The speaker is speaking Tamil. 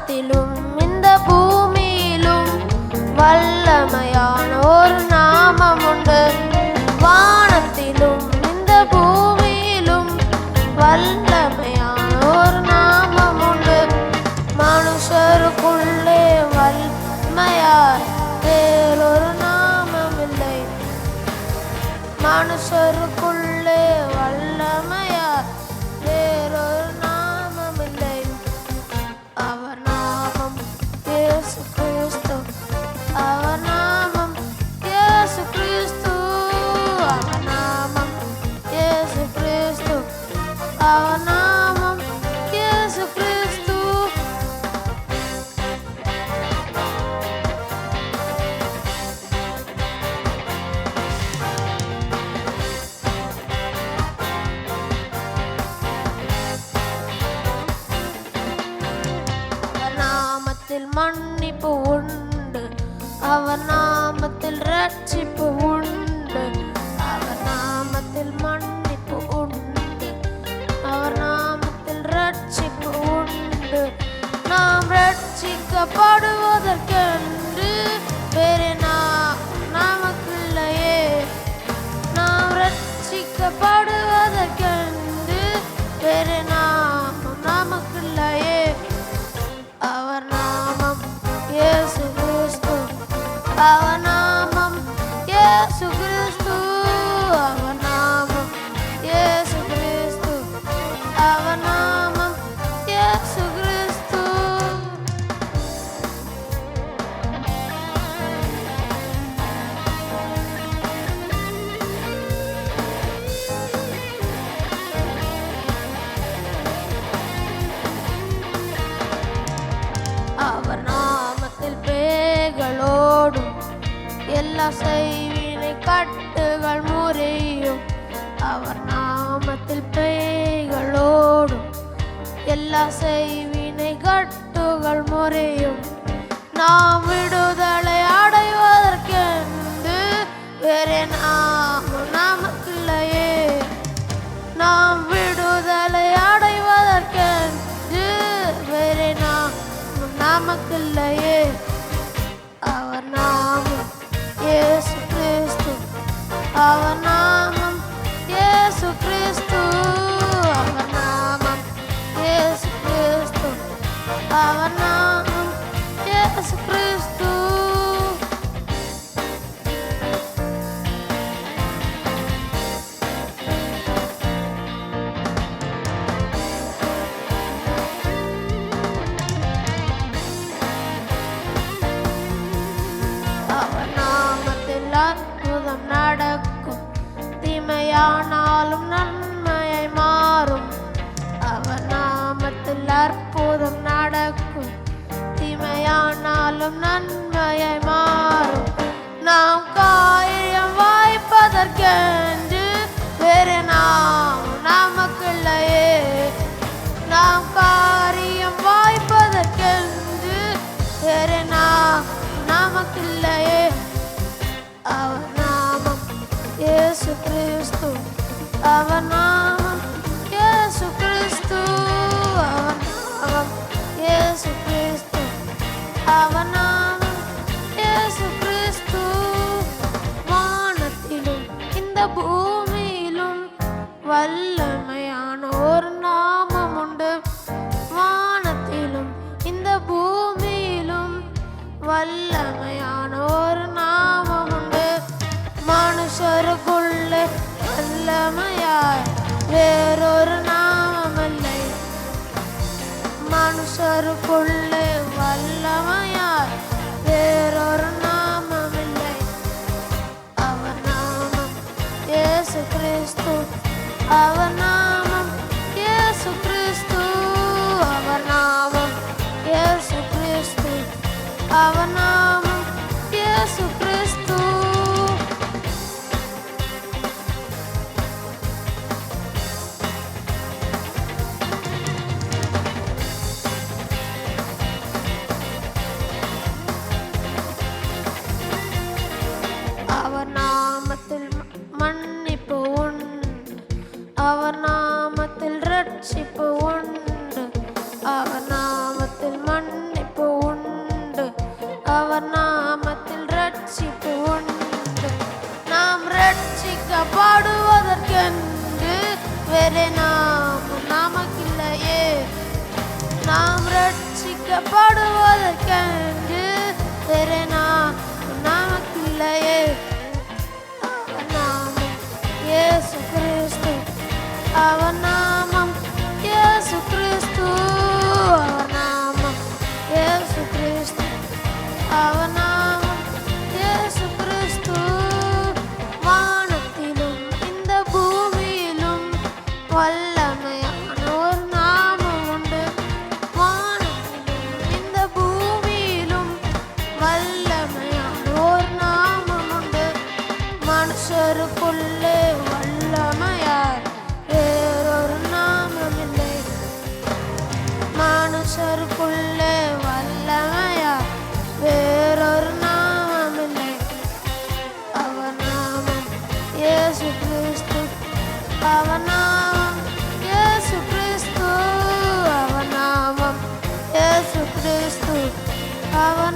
வானத்திலும் இந்த பூமியிலும் வல்லமையான ஒரு நாமம் உண்டு. வானத்திலும் இந்த பூமியிலும் வல்லமையான ஒரு நாமம் உண்டு. மனுஷருக்குள்ளே வல்லமையாய் வேறொரு நாமம் இல்லை. மனுஷருக்குள்ளே வல்லமையாய் வேறொரு நாமம் இல்லை. அவர் நாமம் இயேசு கிறிஸ்து. அவர் நாமம் இயேசு கிறிஸ்து. அவர் நாமம் இயேசு கிறிஸ்து. அவர் நாமம் இயேசு கிறிஸ்து. அவர் நாமத்தில் மன்னிப்பு உண்டு. அவர் நாமத்தில் ரட்சிப்பு உண்டு. அவர் நாமத்தில் மன்னிப்பு உண்டு. அவர் நாமத்தில் ரட்சிப்பு உண்டு. நாம் ரட்சிக்கப்படுவதற்கென்று வேறு நமக்கில்லையே. நாம் ரட்சிக்கப்படுவதற்கென்று வேறு நமக்கில்லையே. அவர் நாமம் இயேசு கிறிஸ்து. அவர் நாமம் இயேசு கிறிஸ்து. அவர் நாமம் இயேசு கிறிஸ்து. அவர் நாமம் இயேசு கிறிஸ்து. அவர் நாமத்தில் பேய்களோடும் எல்லா செய்வினை கட்டுகள் முறியும். அவர் நாமத்தில் பேய்களோடும் எல்லா செய்வினை கட்டுகள் முறியும். நாம் விடுதலை அடைவதற்கென்று வேறு நமக்கில்லையே. நாம் விடுதலை அடைவதற்கென்று வேறு நமக்கில்லையே. அவர் நாமம் இயேசு கிறிஸ்து. அவர் நாமம் இயேசு கிறிஸ்து. அவர் நாமம் இயேசு கிறிஸ்து. அவர் நாமம் இயேசு கிறிஸ்து. அவர் நாமத்தில் அற்புதம் நடக்கும். தீமையானாலும் நன்மையை மாறும். அவர் நாமத்தில் அற்புதம் நடக்கும். தீமையானாலும் நன்மையை மாறும். நாம் காரியம் வாய்ப்பதற்கென்று வேறு நமக்கில்லையே. நாம் காரியம் வாய்ப்பதற்கென்று வேறு நமக்கில்லையே. அவர் நாமம் இயேசு கிறிஸ்து. அவர் நாமம் இயேசு கிறிஸ்து. அவர் நாமம் இயேசு கிறிஸ்து. அவர் நாமம் இயேசு கிறிஸ்து. வானத்திலும் இந்த பூமியிலும் வல்லமையான ஒரு நாமம் உண்டு. வானத்திலும் இந்த பூமியிலும் வல்லமையான ஒரு நாமம் உண்டு. மனுஷருக்குள்ளே வல்லமையாய் வேறொரு நாமம் இல்லை. மனுஷருக்குள்ளே வல்லமையாய் வேறொரு நாமம் இல்லை. அவர் நாமம் இயேசு கிறிஸ்து. அவர் நாமம் இயேசு கிறிஸ்து. அவர் நாமம் இயேசு கிறிஸ்து. அவர் நாமம் இயேசு கிறிஸ்து. அவர் நாமத்தில் மன்னிப்பு உண்டு. அவர் நாமத்தில் ரட்சிப்பு உண்டு. அவர் நாமத்தில் மன்னிப்பு வேறே நாமம் நமக்கில்லையே. நாம் ரட்சிக்கப்படுவதற்கென்று வேறே நாமம் நமக்கில்லையே. அவர் நாமம் இயேசு கிறிஸ்து, அவர் நாமம் இயேசு கிறிஸ்து, அவர் நாமம் இயேசு கிறிஸ்து, அவர் நாமம் இயேசு கிறிஸ்து. வானத்திலும் இந்த பூமியிலும் வல்லமையான ஒரு நாமம் உண்டு. வானத்திலும் இந்த பூமியிலும் வல்லமையான ஒரு நாமம் உண்டு. மனுஷருக்குள்ளே வல்லமையார் வேறொரு நாமம் இல்லை. மனுஷருக்குள்ளே வல்லமையார் வேறொரு நாமம் இல்லை. அவர் நாமம் இயேசு கிறிஸ்து, அவர் நாமம் இயேசு கிறிஸ்து, அவர் நாமம் இயேசு கிறிஸ்து, அவர்